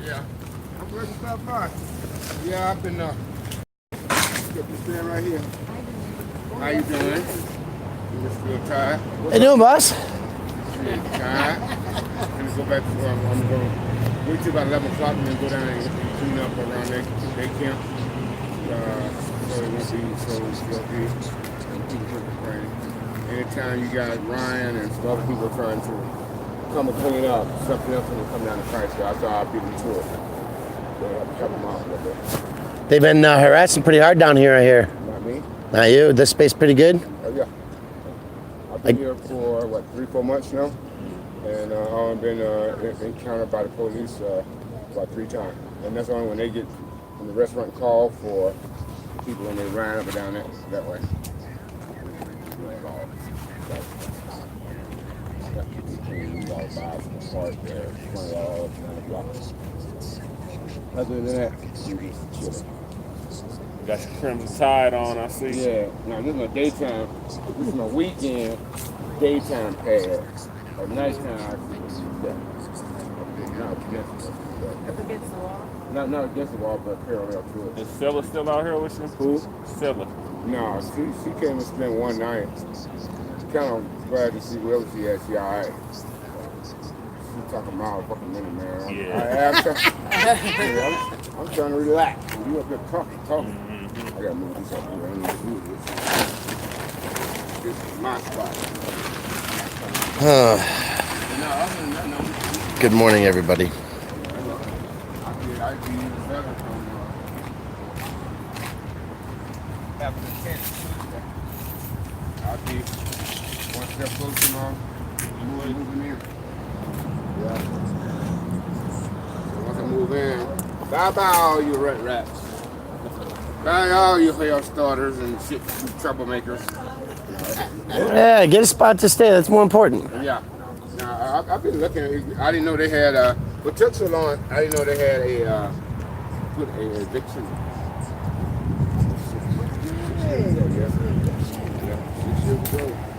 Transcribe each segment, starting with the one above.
Yeah. I'm glad you stopped by. Yeah, I've been, stand right here. How you doing? You still tired? How you doing, boss? Tired. I'm gonna go back to where I'm going. Wait till about 11 o'clock and then go down and clean up around their camp. So it won't be so filthy and people complaining. Anytime you got Ryan and some other people trying to come and clean up, something else will come down the price. So I thought I'd beat them to it. So I have to cut them off a little bit. They've been harassing pretty hard down here, I hear. Not me. Not you? This space pretty good? Yeah. I've been here for, 3-4 months now. And I've been encountered by the police about 3 times. And that's only when they get from the restaurant call for people when they ride up and down that way. Other than that, you just chilling. Got your crimson tide on, I see. Yeah, now this is my daytime, this is my weekend daytime pad. At nighttime, I use that. Not against the wall? Not against the wall, but parallel to it. Is Scylla still out here with you? Who? Scylla. No, she came and spent one night. Kind of glad to see whoever she at. She all right. She talking motherfucking minute, man. I'm trying to relax. You up there talking. I gotta move this up here. I need to move this. This is my spot. Good morning, everybody. I'll be one step closer now. Moving in. Yeah. So once I move in, bye all you rat rats. Bye all you hair starters and shit troublemakers. Yeah, get a spot to stay. That's more important. Yeah. Now, I've been looking. I didn't know they had what took so long, I didn't know they had a eviction.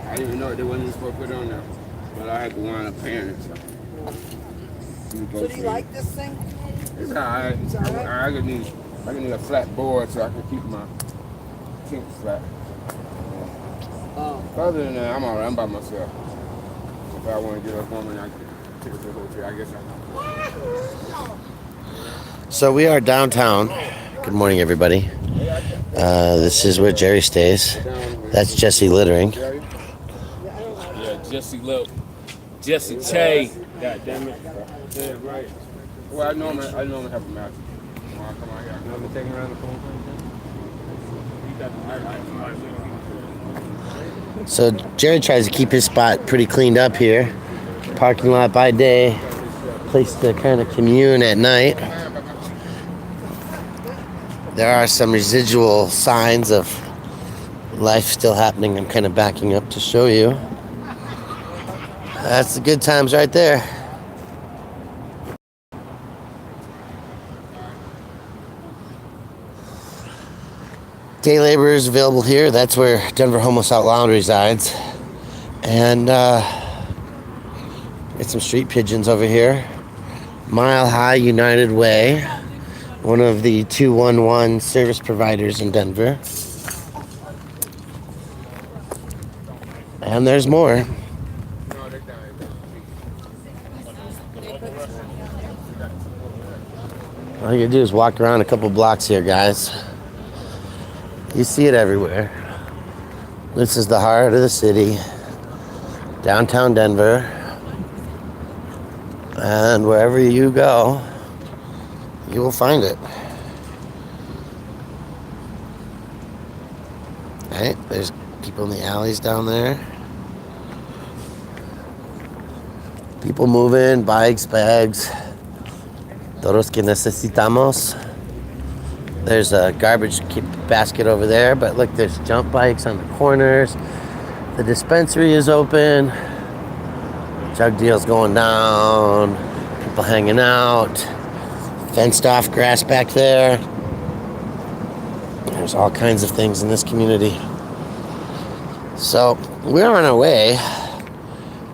I didn't even know they wasn't supposed to put it on there. But I had to wind up paying it. So do you like this thing? It's alright. It's all right? I could need a flat board so I can keep my kinks flat. Oh. Other than that, I'm alright. I'm by myself. If I want to get a woman, I can take her to the hotel. I guess I know. So we are downtown. Good morning, everybody. This is where Jerry stays. That's Jesse littering. Yeah, Jesse Lip. Jesse Che. God damn it. Yeah, right. Well, I normally have a match. When I come out here, I Been taking around the phone. So Jerry tries to keep his spot pretty cleaned up here. Parking lot by day. Place to kind of commune at night. There are some residual signs of life still happening. I'm kind of backing up to show you. That's the good times right there. Day labor is available here. That's where Denver Homeless Out Loud resides. And get some street pigeons over here. Mile High United Way, one of the 211 service providers in Denver. And there's more. All you gotta do is walk around a couple blocks here, guys. You see it everywhere. This is the heart of the city, downtown Denver. And wherever you go, you will find it. Right? There's people in the alleys down there. People moving, bikes, bags. Todos que necesitamos. There's a garbage basket over there, but look, there's jump bikes on the corners. The dispensary is open. Drug deals going down. People hanging out. Fenced off grass back there. There's all kinds of things in this community. So we're on our way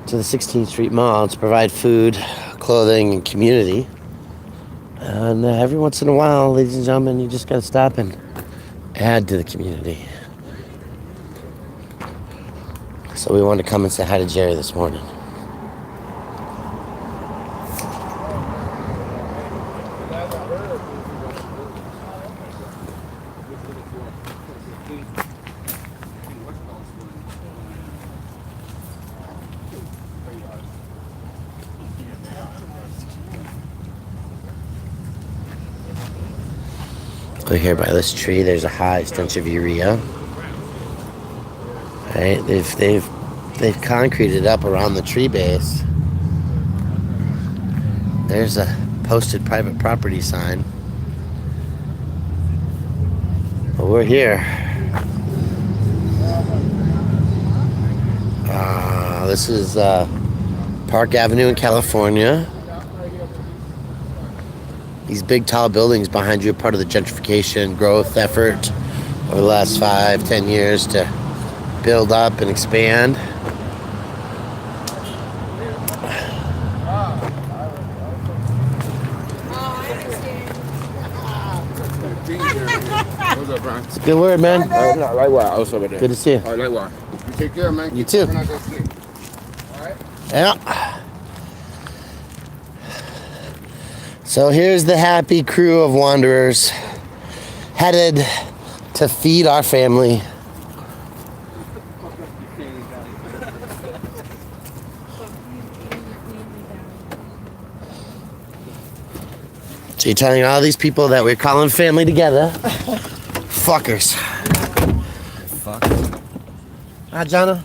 to the 16th Street Mall to provide food, clothing, and community. And every once in a while, ladies and gentlemen, you just got to stop and add to the community. So we wanted to come and say hi to Jerry this morning. Over here by this tree, there's a high stench of urea. Right, they've concreted up around the tree base. There's a posted private property sign. But we're here. This is Park Avenue in California. These big tall buildings behind you are part of the gentrification growth effort over the last 5-10 years to build up and expand. What's up, Brian? It's a good word, man. Likewise. I was over there. Good to see you. All right, likewise. You take care, man. You too. Keep not gonna sleep. All right? Yeah. So here's the happy crew of wanderers headed to feed our family. So you're telling all these people that we're calling family together? Fuckers. Fuck. Hi, Jonna.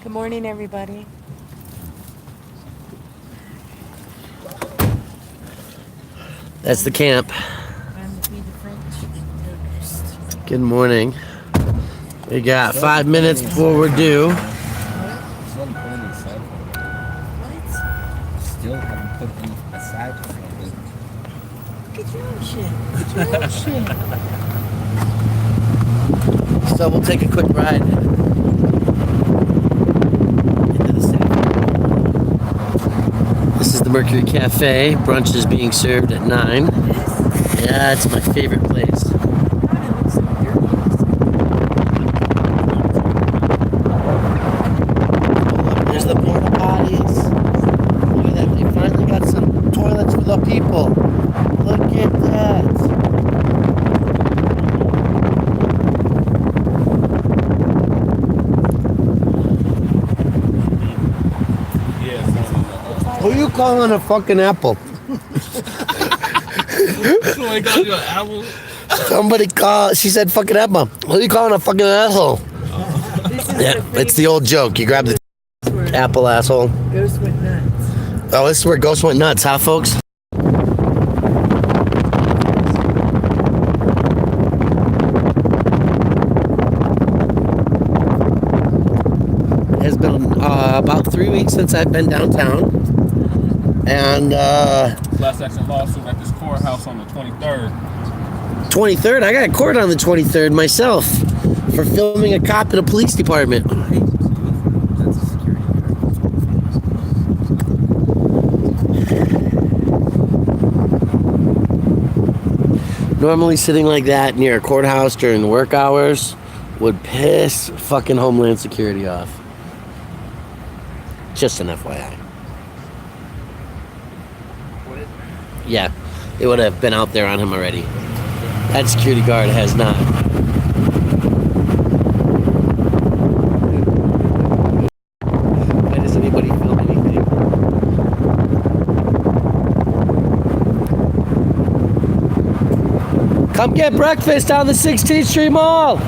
Good morning, everybody. That's the camp. Good morning. We got 5 minutes before we're due. Still haven't put them aside for me. Look at your own shit. Look at your own shit. So we'll take a quick ride into the city. This is the Mercury Cafe. Brunch is being served at 9. Yeah, it's my favorite place. There's the porta potties. Look at that. They finally got some toilets for the people. Look at that. Who you calling a fucking apple? Somebody called you an apple? Somebody called. She said fucking apple. Who you calling a fucking asshole? Yeah, it's the old joke. You grab the apple, asshole. Ghost went nuts. Oh, this is where Ghost went nuts, huh, folks? It's been about 3 weeks since I've been downtown. And Class action lawsuit at this courthouse on the 23rd. 23rd, I got court on the 23rd myself for filming a cop in a police department. That's a security guard. Normally sitting like that near a courthouse during the work hours would piss fucking Homeland Security off. Just an FYI. Yeah, it would have been out there on him already. That security guard has not. Why does anybody film anything? Come get breakfast on the 16th Street Mall.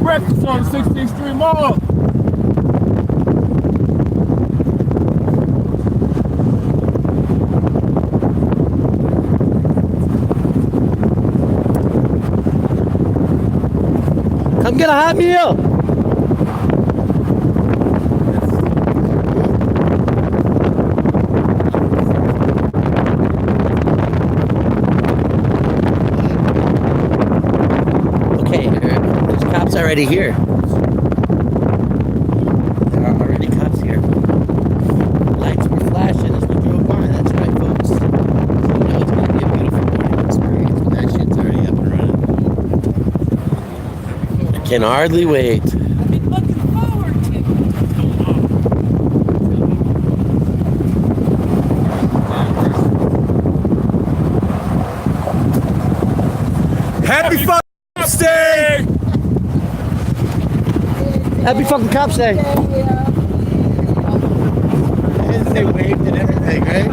Breakfast on the 16th Street Mall. Come get a hot meal. Okay, there's cops already here. There are already cops here. can hardly wait. I've been looking forward to it. Happy fucking day! Happy fucking Cops Day. They waved and everything, right?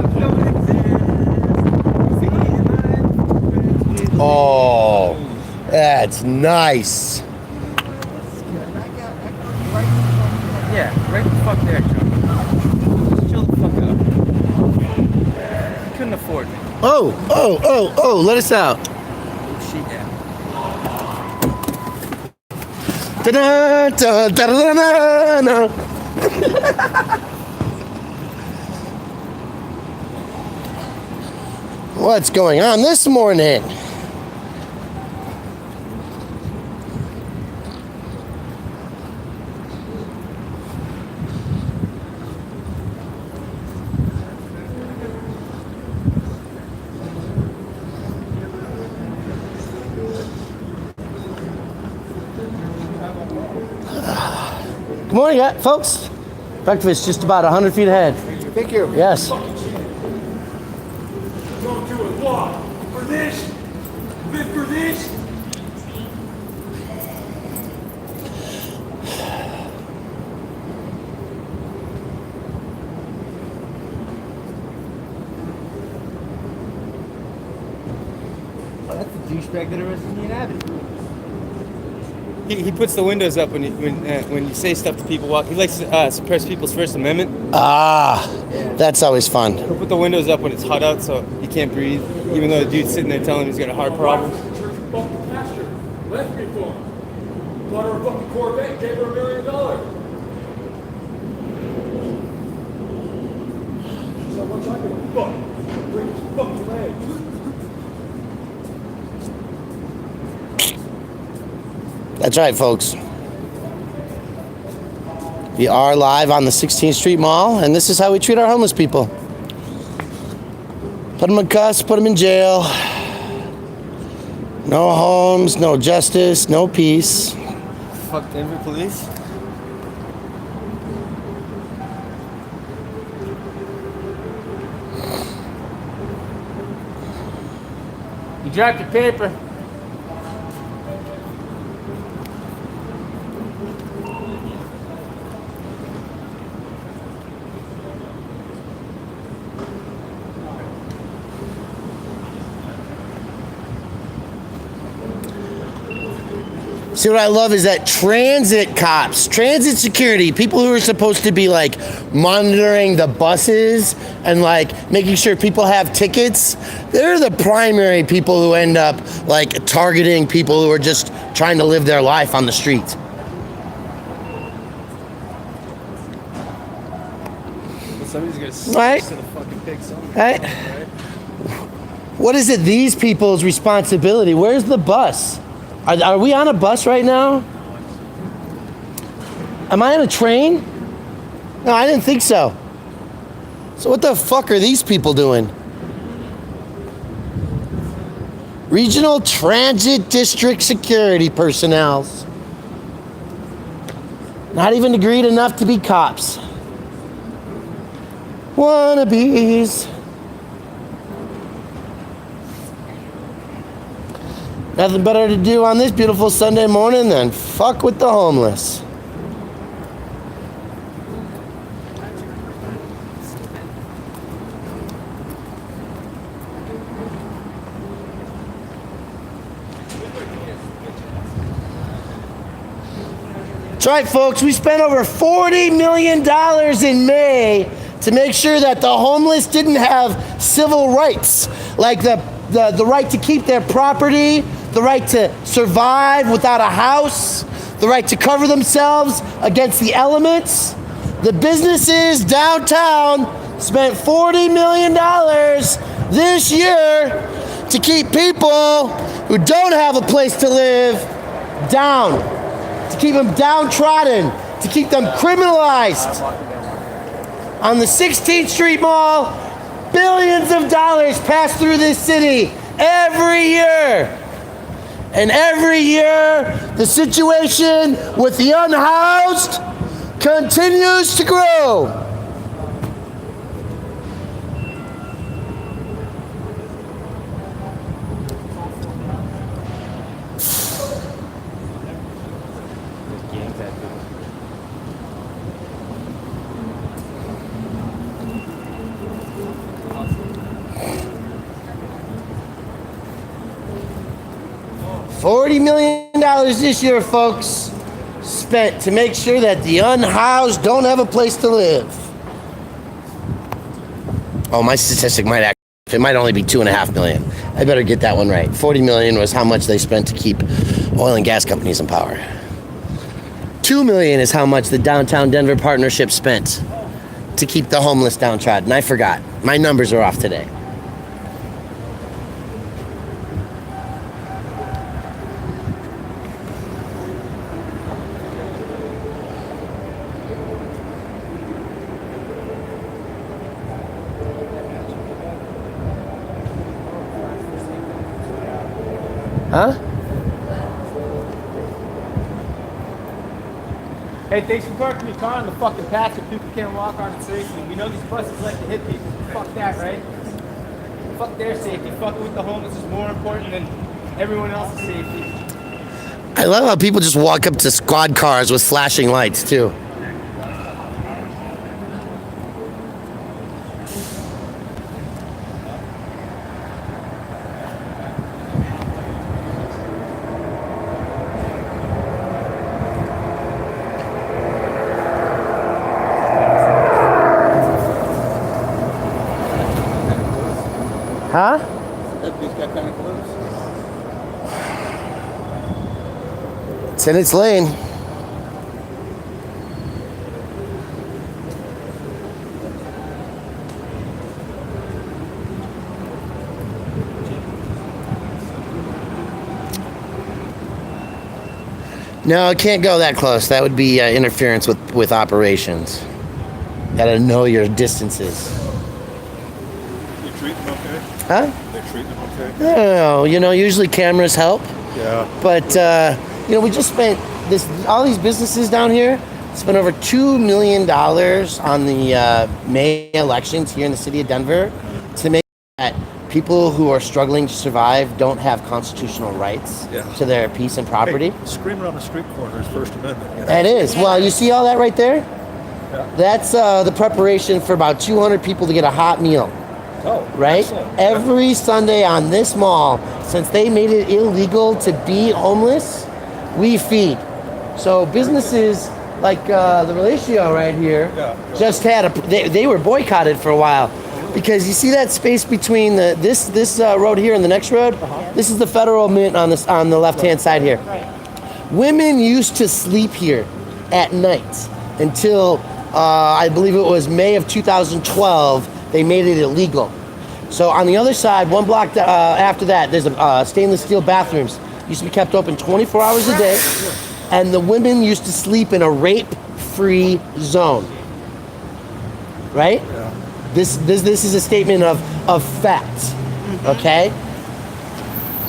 Oh, that's nice. Yeah, right the fuck there, Joe. Just chill the fuck out. You couldn't afford me. Oh, let us out. Oh shit, yeah. Da-da, da-da-da-da-da. What's going on this morning? Good morning, folks. Breakfast just about 100 feet ahead. Thank you. Yes. Don't do it. What? For this? Live for this? Oh, that's the douchebag that arrested me in Abbott. He puts the windows up when you say stuff to people. He likes to suppress people's First Amendment. That's always fun. He'll put the windows up when it's hot out so you can't breathe, even though the dude's sitting there telling him he's got a heart problem. Church fucking pastor. Left me for him. Bought her a fucking Corvette, gave her $1 million. So what's I gonna fuck? Break his fucking leg. That's right, folks. We are live on the 16th Street Mall, and this is how we treat our homeless people. Put them in cuffs, put them in jail. No homes, no justice, no peace. Fuck Denver police. You dropped your paper. See, what I love is that transit cops, transit security, people who are supposed to be like monitoring the buses and like making sure people have tickets, they're the primary people who end up like targeting people who are just trying to live their life on the street. Somebody's gonna Right. to the fucking pig somewhere. Right? What is it these people's responsibility? Where's the bus? Are we on a bus right now? Am I on a train? No, I didn't think so. So what the fuck are these people doing? Regional Transit District Security personnel. Not even degreed enough to be cops. Wannabes. Nothing better to do on this beautiful Sunday morning than fuck with the homeless. That's right, folks. We spent over $40 million in May to make sure that the homeless didn't have civil rights, like the right to keep their property, the right to survive without a house, the right to cover themselves against the elements. The businesses downtown spent $40 million this year to keep people who don't have a place to live down, to keep them downtrodden, to keep them criminalized. On the 16th Street Mall, billions of dollars pass through this city every year. And every year, the situation with the unhoused continues to grow. $40 million this year, folks, spent to make sure that the unhoused don't have a place to live. Oh, my statistic it might only be 2.5 million. I better get that one right. 40 million was how much they spent to keep oil and gas companies in power. 2 million is how much the Downtown Denver Partnership spent to keep the homeless downtrodden. I forgot. My numbers are off today. Huh? Hey, thanks for parking your car on the fucking path so people can't walk on it safely. We know these buses like to hit people. Fuck that, right? Fuck their safety. Fucking with the homeless is more important than everyone else's safety. I love how people just walk up to squad cars with flashing lights, too. Huh? That bitch got kind of close. It's in its lane. No, it can't go that close. That would be interference with operations. Gotta know your distances. You treat them okay? Huh? They treat them okay? I don't know. You know, usually cameras help. Yeah. But, you know, we just spent all these businesses down here spent over $2 million on the May elections here in the city of Denver to make that people who are struggling to survive don't have constitutional rights to their peace and property. Hey, screaming on the street corner is First Amendment. You know? That is. Well, you see all that right there? Yeah. That's the preparation for about 200 people to get a hot meal. Oh, Right? excellent. Every Sunday on this mall, since they made it illegal to be homeless, we feed. So businesses like the Relatio right here just had they were boycotted for a while because you see that space between this road here and the next road. This is the Federal Mint on the left hand side here. Women used to sleep here at night until I believe it was May of 2012. They made it illegal. So on the other side, one block after that, there's a stainless steel bathrooms. Used to be kept open 24 hours a day, and the women used to sleep in a rape-free zone. Right? Yeah. This is a statement of fact. Okay?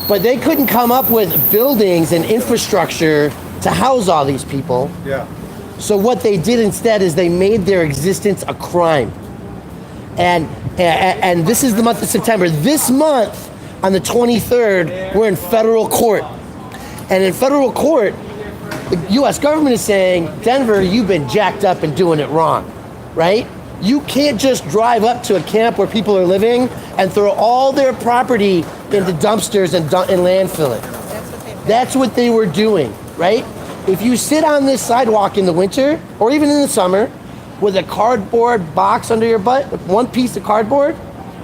But they couldn't come up with buildings and infrastructure to house all these people. Yeah. So what they did instead is they made their existence a crime. And this is the month of September. This month, on the 23rd, we're in federal court. And in federal court, the U.S. government is saying, Denver, you've been jacked up and doing it wrong, right? You can't just drive up to a camp where people are living and throw all their property into dumpsters and landfill it. That's what they were doing, right? If you sit on this sidewalk in the winter, or even in the summer, with a cardboard box under your butt, one piece of cardboard,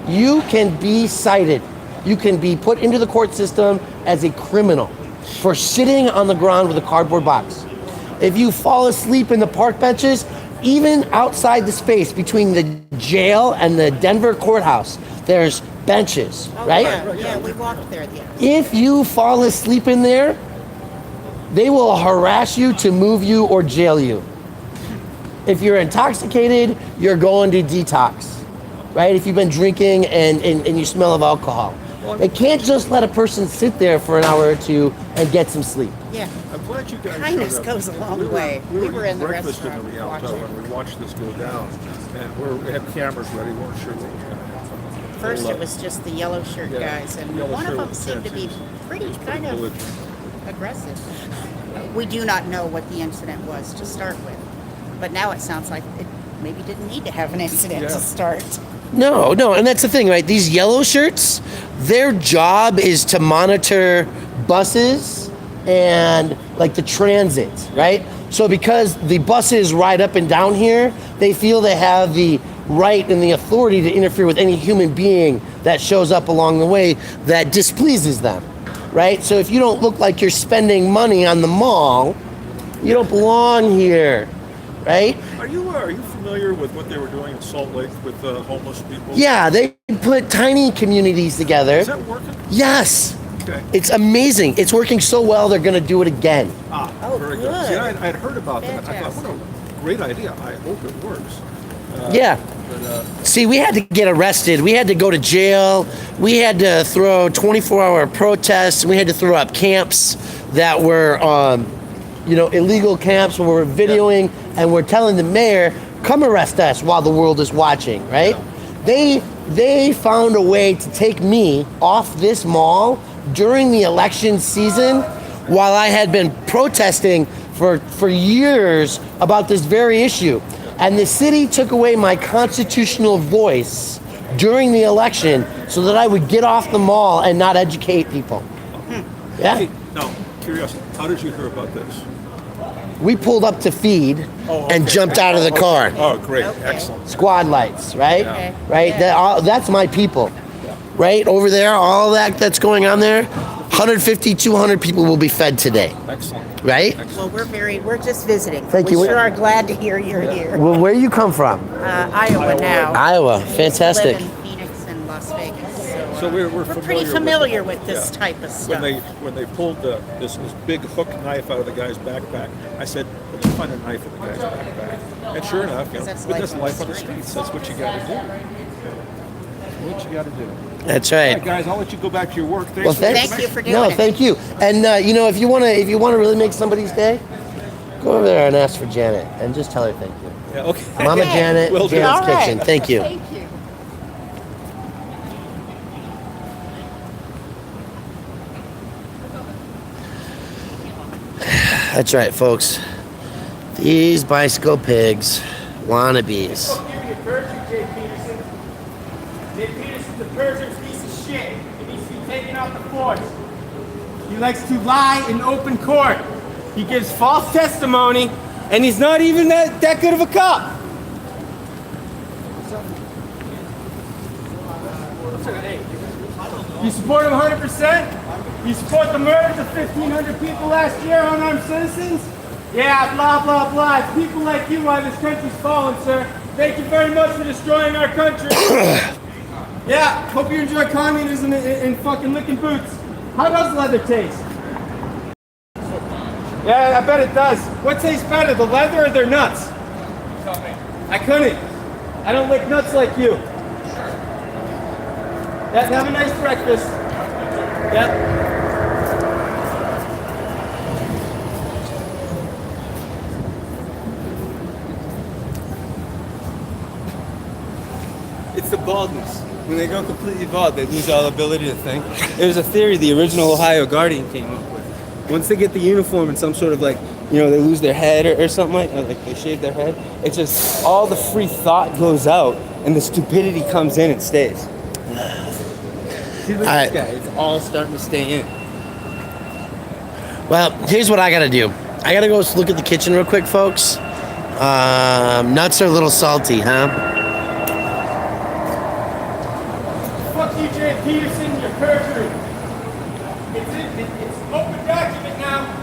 you can be cited. You can be put into the court system as a criminal for sitting on the ground with a cardboard box. If you fall asleep in the park benches, even outside the space between the jail and the Denver courthouse, there's benches, right? Yeah, we walked there. Yeah. If you fall asleep in there, they will harass you to move you or jail you. If you're intoxicated, you're going to detox, right? If you've been drinking and you smell of alcohol. They can't just let a person sit there for an hour or two and get some sleep. Yeah. I'm glad you guys Kindness showed up. goes a long way. We were in the breakfast restaurant in the Rialto watching. and we watched this go down. And we had cameras ready. We weren't sure what was going to happen. First, Well, it was just the yellow shirt yeah, guys, and yellow one of shirt them with seemed to be tattoos. pretty kind of belligerent. aggressive. We do not know what the incident was to start with, but now it sounds like it maybe didn't need to have an incident Yeah. to start. No, and that's the thing, right? These yellow shirts, their job is to monitor buses and like the transit, right? So because the buses ride up and down here, they feel they have the right and the authority to interfere with any human being that shows up along the way that displeases them, right? So if you don't look like you're spending money on the mall, you don't belong here, right? Are you familiar with what they were doing in Salt Lake with homeless people? Yeah, they put tiny communities together. Is that working? Yes. Okay. It's amazing. It's working so well, they're going to do it again. Oh, Very good. See, I'd heard about that. I thought, Fantastic. what a great idea. I hope it works. Yeah. But, See, we had to get arrested. We had to go to jail. We had to throw 24-hour protests. We had to throw up camps that were, illegal camps where we're videoing and we're telling the mayor, come arrest us while the world is watching, right? They found a way to take me off this mall during the election season while I had been protesting for years about this very issue. And the city took away my constitutional voice during the election so that I would get off the mall and not educate people. Yeah? hey, now, curiosity, how did you hear about this? We pulled up to feed Oh, and okay. jumped out of the car. Oh, great. Okay. Excellent. Squad lights, right? Okay. Right? Yeah. That's my people. Right? Over there, all that's going on there, 150, 200 people will be fed today. Excellent. Right? Well, we're just visiting. Thank we you. sure are glad to hear you're here. Well, where you come from? Iowa now. Iowa. Fantastic. Live in Phoenix and Las Vegas. So we're pretty familiar with this type of stuff. When they pulled this big hook knife out of the guy's backpack, I said, "Did you find a knife in the guy's backpack?" And sure enough, That's but life that's on the life on the streets. streets. That's what you got to do. What you got to do. That's All right. right, guys, I'll let you go back to your work. Thanks Well, for the thanks. Thank you for doing No, it. thank you. And if you want to really make somebody's day, go over there and ask for Janet and just tell her thank you. Yeah, okay. Mama Janet, Will do. Janet's All right. Kitchen. Thank you. Thank you. That's right, folks. These bicycle pigs, wannabes. Fuck you, you're perjured, Jay Peterson. Jay Peterson's a perjured piece of shit. He needs to be taken off the force. He likes to lie in open court. He gives false testimony, and he's not even that good of a cop. You support him 100%? You support the murders of 1,500 people last year, unarmed citizens? Yeah, blah, blah, blah. It's people like you why this country's fallen, sir. Thank you very much for destroying our country. Yeah, hope you enjoy communism and fucking licking boots. How does leather taste? Yeah, I bet it does. What tastes better, the leather or their nuts? I couldn't. I don't lick nuts like you. Yeah, have a nice breakfast. Yep. It's the baldness. When they go completely bald, they lose all ability to think. There's a theory the original Ohio Guardian came up with. Once they get the uniform and some sort of they lose their head or something like they shave their head, it's just all the free thought goes out and the stupidity comes in and stays. See, look at this guy. It's all starting to stay in. Well, here's what I gotta do. I gotta go look at the kitchen real quick, folks. Nuts are a little salty, huh? Fuck you, Jay Peterson, you're perjury. It's open document now.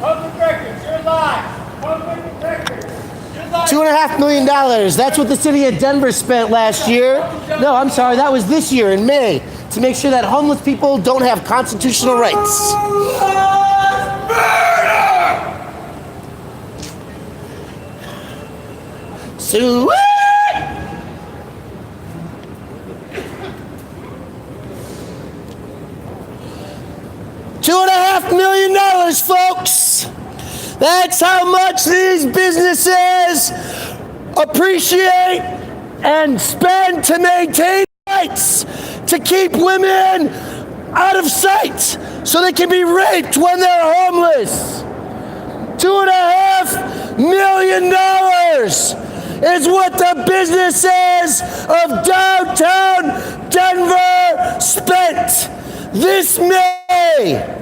Public records, you're live. Public records, you're live. $2.5 million. That's what the city of Denver spent last year. No, I'm sorry, that was this year in May to make sure that homeless people don't have constitutional rights. Sue. That's how much these businesses appreciate and spend to maintain rights, to keep women out of sight so they can be raped when they're homeless. $2.5 million is what the businesses of downtown Denver spent this May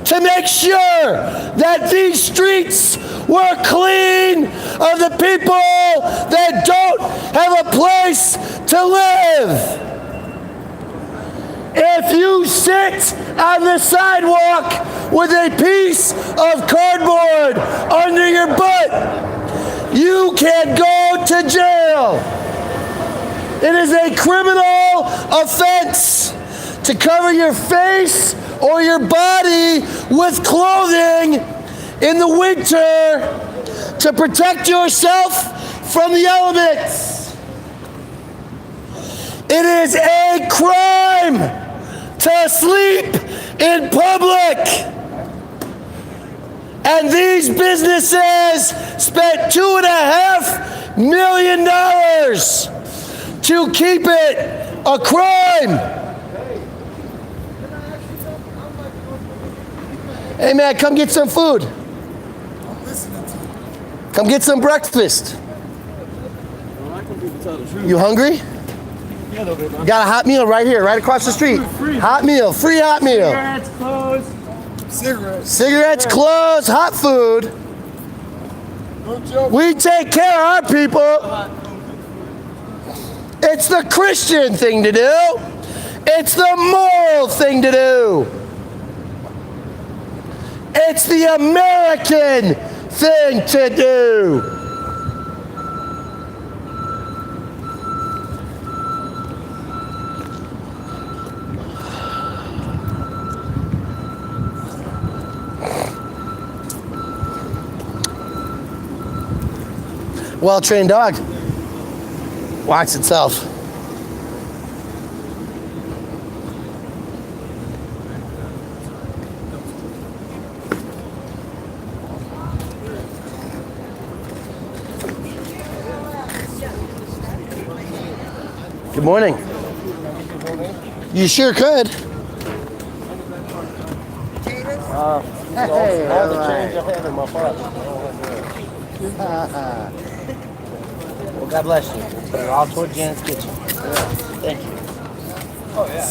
to make sure that these streets were clean of the people that don't have a place to live. If you sit on the sidewalk with a piece of cardboard under your butt, you can go to jail. It is a criminal offense to cover your face or your body with clothing in the winter to protect yourself from the elements. It is a crime to sleep in public. And these businesses spent $2.5 million to keep it a crime. Hey man, come get some food. Come get some breakfast. You hungry? Got a hot meal right here, right across the street. Hot meal, free hot meal. Cigarettes, clothes. Cigarettes, clothes, hot food. We take care of our people. It's the Christian thing to do. It's the moral thing to do. It's the American thing to do. Well-trained dog walks itself. Good morning. You sure could. Hey, all right. Well, God bless you. Put it all toward Janet's kitchen. Thank you. Oh, yeah.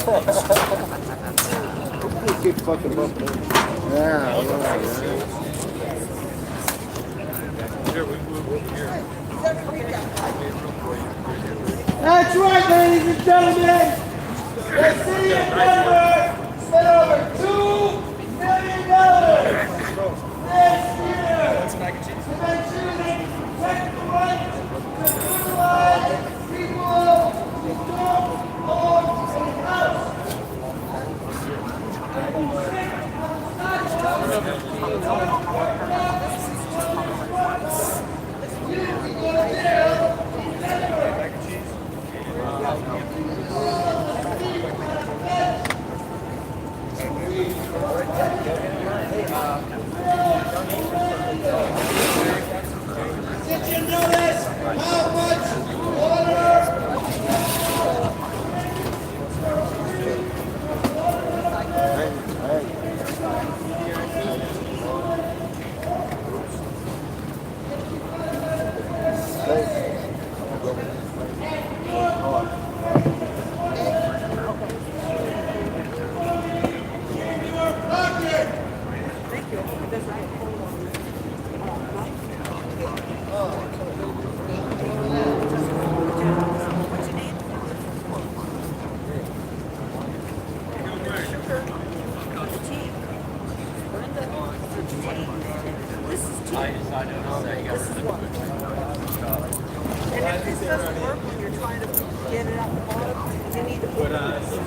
Keep fucking them up there. Yeah, all right, That's right, ladies and gentlemen. The city of Denver spent over $2 million this year to make sure they protect the right to criminalize people who don't own a house. Did you notice how much water?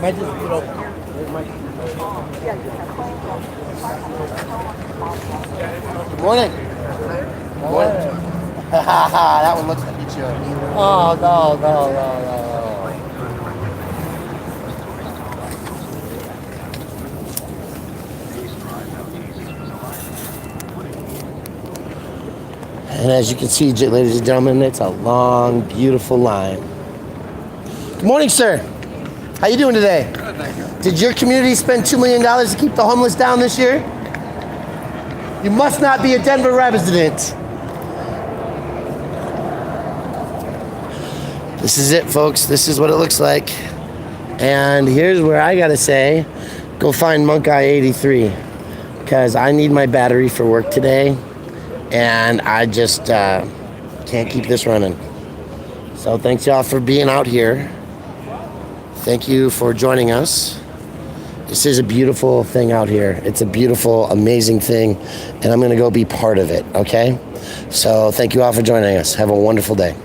Might just put over here. Good morning. Good morning. That one looks like it's yours. Oh, no. And as you can see, ladies and gentlemen, it's a long, beautiful line. Good morning, sir. How you doing today? Good, thank you. Did your community spend $2 million to keep the homeless down this year? You must not be a Denver resident. This is it, folks. This is what it looks like. And here's where I gotta say, go find Monk Eye 83, because I need my battery for work today, and I just can't keep this running. So thanks y'all for being out here. Thank you for joining us. This is a beautiful thing out here. It's a beautiful, amazing thing, and I'm gonna go be part of it, okay? So thank you all for joining us. Have a wonderful day.